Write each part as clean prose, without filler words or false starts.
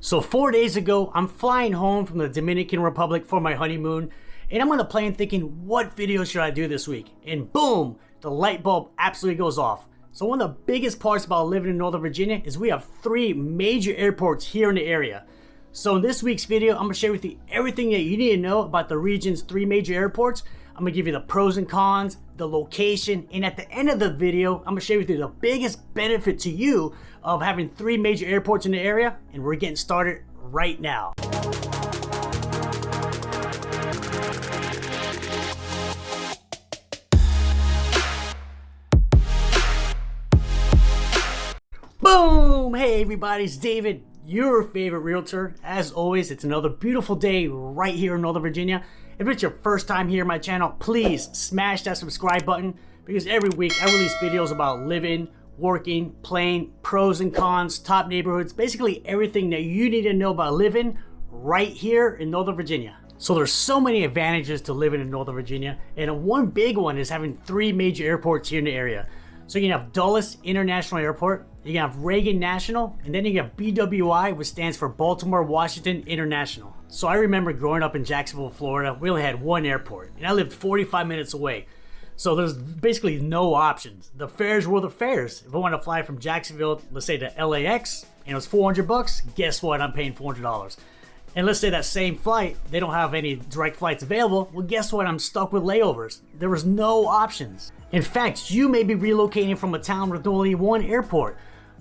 So 4 days ago, I'm flying home from the Dominican Republic for my honeymoon, and I'm on the plane thinking, what video should I do this week? And boom, the light bulb absolutely goes off. So one of the biggest parts about living in Northern Virginia is we have 3 major airports here in the area. So in this week's video, I'm gonna share with you everything that you need to know about the region's 3 major airports. I'm gonna give you the pros and cons, the location, and at the end of the video, I'm gonna share with you the biggest benefit to you of having 3 major airports in the area, and we're getting started right now. Boom! Hey everybody, it's David, your favorite realtor. As always, it's another beautiful day right here in Northern Virginia. If it's your first time here on my channel, please smash that subscribe button, because every week I release videos about living, working, playing, pros and cons, top neighborhoods, basically everything that you need to know about living right here in Northern Virginia. So there's so many advantages to living in Northern Virginia, and one big one is having 3 major airports here in the area. So you can have Dulles International Airport, you can have Reagan National, and then you have BWI, which stands for Baltimore Washington International. So I remember growing up in Jacksonville, Florida, we only had 1 airport, and I lived 45 minutes away. So there's basically no options. The fares were the fares. If I want to fly from Jacksonville, let's say to LAX, and it was $400, guess what? I'm paying $400. And let's say that same flight, they don't have any direct flights available. Well, guess what? I'm stuck with layovers. There was no options. In fact, you may be relocating from a town with only 1 airport.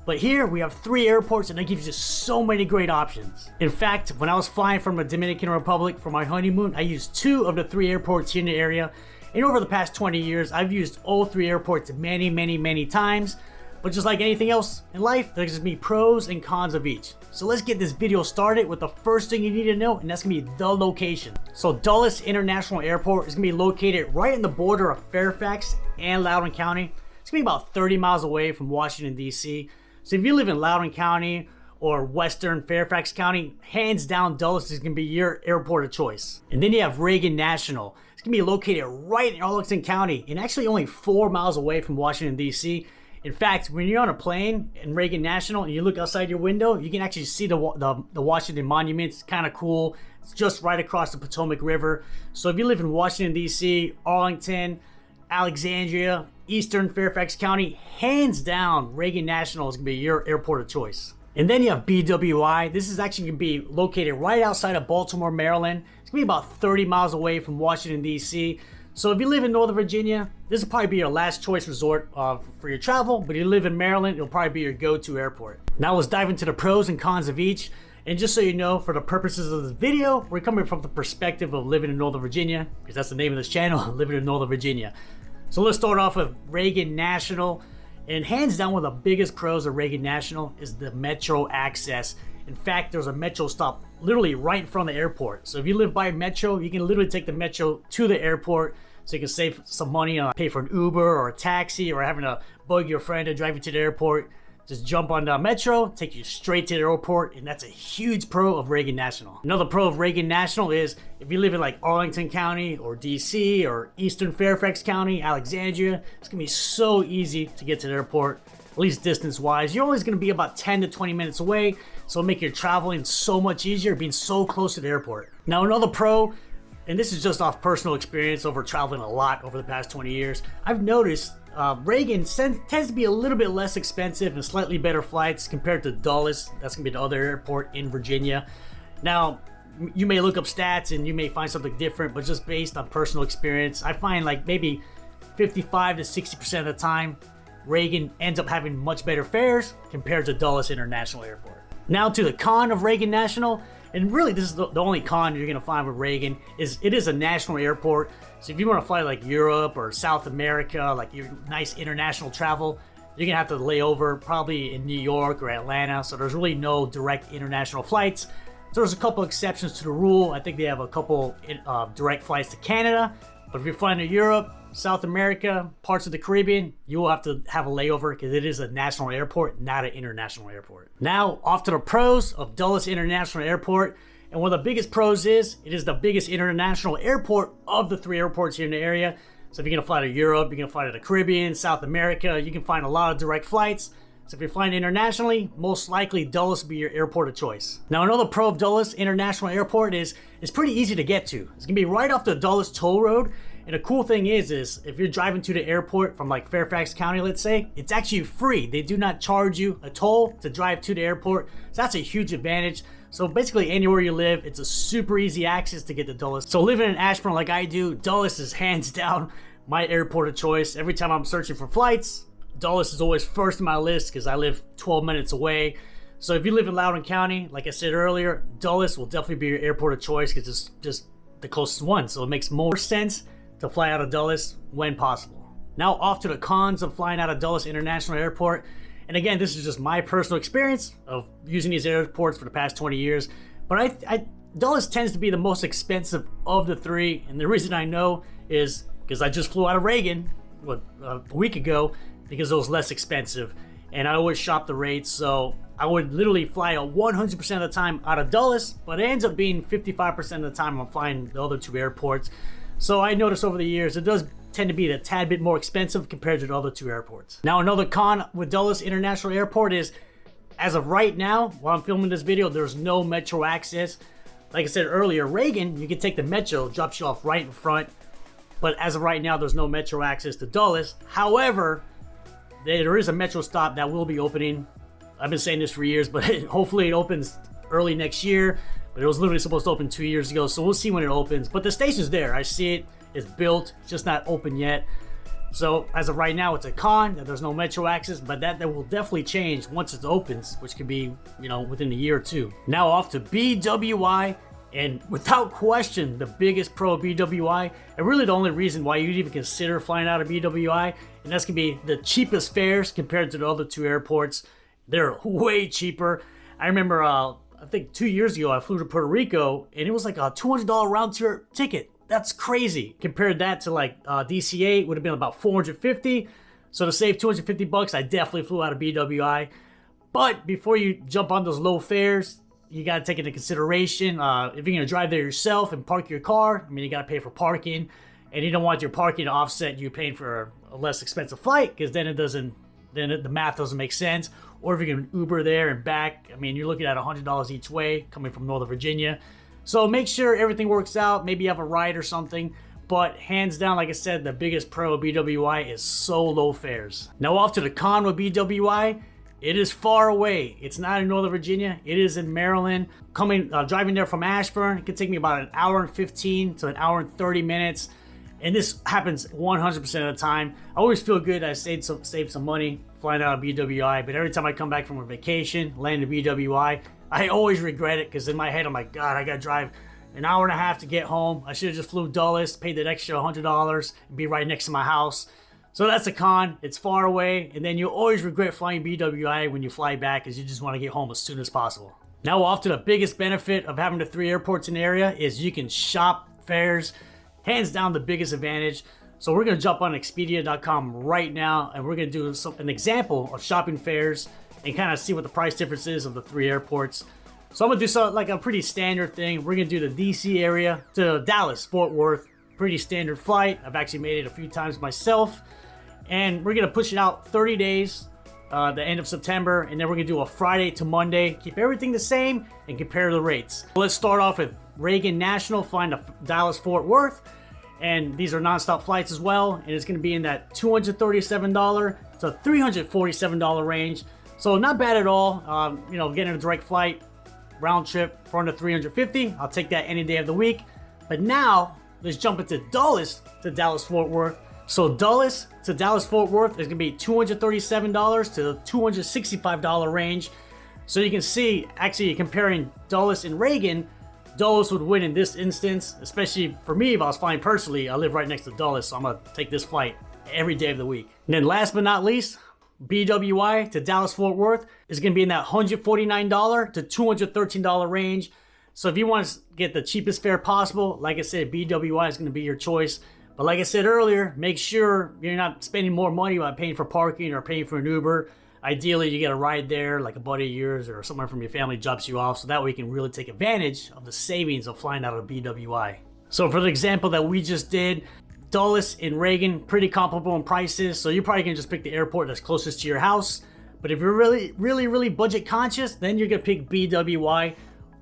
But here we have 3 airports, and that gives you so many great options. In fact, when I was flying from the Dominican Republic for my honeymoon, I used 2 of the 3 airports here in the area. And over the past 20 years, I've used all 3 airports many times. But just like anything else in life, there's gonna be pros and cons of each. So let's get this video started with the first thing you need to know, and that's gonna be the location. So Dulles International Airport is gonna be located right in the border of Fairfax and Loudoun County. It's gonna be about 30 miles away from Washington, D.C. So if you live in Loudoun County or Western Fairfax County, hands down Dulles is gonna be your airport of choice. And then you have Reagan National. It's gonna be located right in Arlington County and actually only 4 miles away from Washington, D.C. In fact, when you're on a plane in Reagan National and you look outside your window, you can actually see the Washington Monument. It's kind of cool. It's just right across the Potomac River. So if you live in Washington, D.C., Arlington, Alexandria, Eastern Fairfax County, hands down, Reagan National is going to be your airport of choice. And then you have BWI. This is actually going to be located right outside of Baltimore, Maryland. It's going to be about 30 miles away from Washington, D.C. So if you live in Northern Virginia, this will probably be your last choice resort for your travel, but if you live in Maryland, it'll probably be your go-to airport. Now let's dive into the pros and cons of each. And just so you know, for the purposes of this video, we're coming from the perspective of living in Northern Virginia, because that's the name of this channel, living in Northern Virginia. So let's start off with Reagan National. And hands down, one of the biggest pros of Reagan National is the metro access. In fact, there's a metro stop literally right in front of the airport. So if you live by metro, you can literally take the metro to the airport, so you can save some money on pay for an Uber or a taxi, or having to bug your friend to drive you to the airport. Just jump on the metro, take you straight to the airport, and that's a huge pro of Reagan National. Another pro of Reagan National is if you live in like Arlington County or DC or Eastern Fairfax County, Alexandria, it's gonna be so easy to get to the airport, at least distance wise. You're always gonna be about 10 to 20 minutes away, so it'll make your traveling so much easier being so close to the airport. Now another pro, and this is just off personal experience over traveling a lot over the past 20 years, I've noticed Reagan tends to be a little bit less expensive and slightly better flights compared to Dulles. That's gonna be the other airport in Virginia. Now, you may look up stats and you may find something different, but just based on personal experience, I find like maybe 55 to 60% of the time, Reagan ends up having much better fares compared to Dulles International Airport. Now to the con of Reagan National, and really this is the only con you're gonna find with Reagan, is it is a national airport. So if you wanna fly like Europe or South America, like your nice international travel, you're gonna have to lay over probably in New York or Atlanta. So there's really no direct international flights. So there's a couple exceptions to the rule. I think they have a couple direct flights to Canada, but if you're flying to Europe, South America, parts of the Caribbean, you will have to have a layover because it is a national airport, not an international airport. Now, off to the pros of Dulles International Airport. And one of the biggest pros is, it is the biggest international airport of the 3 airports here in the area. So if you're gonna fly to Europe, you're gonna fly to the Caribbean, South America, you can find a lot of direct flights. So if you're flying internationally, most likely Dulles will be your airport of choice. Now another pro of Dulles International Airport is it's pretty easy to get to. It's gonna be right off the Dulles toll road. And the cool thing is if you're driving to the airport from like Fairfax County, let's say, it's actually free. They do not charge you a toll to drive to the airport. So that's a huge advantage. So basically anywhere you live, it's a super easy access to get to Dulles. So living in Ashburn like I do, Dulles is hands down my airport of choice. Every time I'm searching for flights, Dulles is always first in my list because I live 12 minutes away. So if you live in Loudoun County, like I said earlier, Dulles will definitely be your airport of choice because it's just the closest one. So it makes more sense to fly out of Dulles when possible. Now off to the cons of flying out of Dulles International Airport. And again, this is just my personal experience of using these airports for the past 20 years. But Dulles tends to be the most expensive of the three. And the reason I know is because I just flew out of Reagan a week ago because it was less expensive. And I always shop the rates. So I would literally fly 100% of the time out of Dulles, but it ends up being 55% of the time I'm flying the other two airports. So I noticed over the years, it does tend to be a tad bit more expensive compared to the other two airports. Now another con with Dulles International Airport is, as of right now, while I'm filming this video, there's no metro access. Like I said earlier, Reagan, you can take the metro, drops you off right in front. But as of right now, there's no metro access to Dulles. However, there is a metro stop that will be opening. I've been saying this for years, but hopefully it opens early next year. But it was literally supposed to open 2 years ago, so we'll see when it opens. But the station's there. I see it. It's built. It's just not open yet. So as of right now, it's a con that there's no metro access, but that will definitely change once it opens, which could be, within a year or two. Now off to BWI, and without question, the biggest pro of BWI, and really the only reason why you'd even consider flying out of BWI, and that's gonna be the cheapest fares compared to the other two airports. They're way cheaper. I remember, I think 2 years ago, I flew to Puerto Rico, and it was like a $200 round trip ticket. That's crazy. Compared that to like DCA, it would have been about $450. So to save $250, I definitely flew out of BWI. But before you jump on those low fares, you got to take into consideration if you're going to drive there yourself and park your car. I mean, you got to pay for parking, and you don't want your parking to offset you paying for a less expensive flight, because then the math doesn't make sense. Or if you're going to Uber there and back, I mean, you're looking at $100 each way coming from Northern Virginia. So make sure everything works out. Maybe you have a ride or something. But hands down, like I said, the biggest pro of BWI is so low fares. Now off to the con with BWI. It is far away. It's not in Northern Virginia. It is in Maryland. Driving there from Ashburn, it could take me about an hour and 15 to an hour and 30 minutes. And this happens 100% of the time. I always feel good I saved some money flying out of BWI, but every time I come back from a vacation, land in BWI, I always regret it, because in my head I'm like, God, I gotta drive an hour and a half to get home. I should have just flew Dulles, paid that extra $100, and be right next to my house. So that's a con. It's far away, and then you always regret flying BWI when you fly back, because you just want to get home as soon as possible. Now off to the biggest benefit of having the three airports in the area is you can shop fares. Hands down the biggest advantage. So we're going to jump on Expedia.com right now, and we're going to do an example of shopping fares and kind of see what the price difference is of the three airports. So I'm going to do something like a pretty standard thing. We're going to do the DC area to Dallas, Fort Worth. Pretty standard flight. I've actually made it a few times myself. And we're going to push it out 30 days, the end of September. And then we're going to do a Friday to Monday. Keep everything the same and compare the rates. Let's start off with Reagan National, flying to Dallas, Fort Worth. And these are nonstop flights as well. And it's going to be in that $237 to $347 range. So not bad at all. Getting a direct flight, round trip for under $350. I'll take that any day of the week. But now let's jump into Dulles to Dallas, Fort Worth. So Dulles to Dallas, Fort Worth is going to be $237 to the $265 range. So you can see, actually comparing Dulles and Reagan, Dulles would win in this instance, especially for me if I was flying personally. I live right next to Dulles, so I'm going to take this flight every day of the week. And then last but not least, BWI to Dallas Fort Worth is going to be in that $149 to $213 range. So if you want to get the cheapest fare possible, like I said, BWI is going to be your choice. But like I said earlier, make sure you're not spending more money by paying for parking or paying for an Uber. Ideally, you get a ride there, like a buddy of yours or someone from your family drops you off, so that way you can really take advantage of the savings of flying out of BWI. So for the example that we just did, Dulles and Reagan, pretty comparable in prices, so you're probably going to just pick the airport that's closest to your house. But if you're really budget conscious, then you're gonna pick BWI.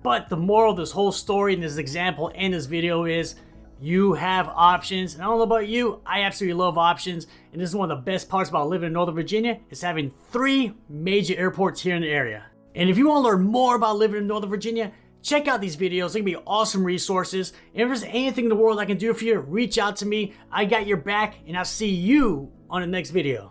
But the moral of this whole story and this example and this video is you have options. And I don't know about you, I absolutely love options. And this is one of the best parts about living in Northern Virginia is having 3 major airports here in the area. And if you want to learn more about living in Northern Virginia, check out these videos. They can be awesome resources. And if there's anything in the world I can do for you, reach out to me. I got your back, and I'll see you on the next video.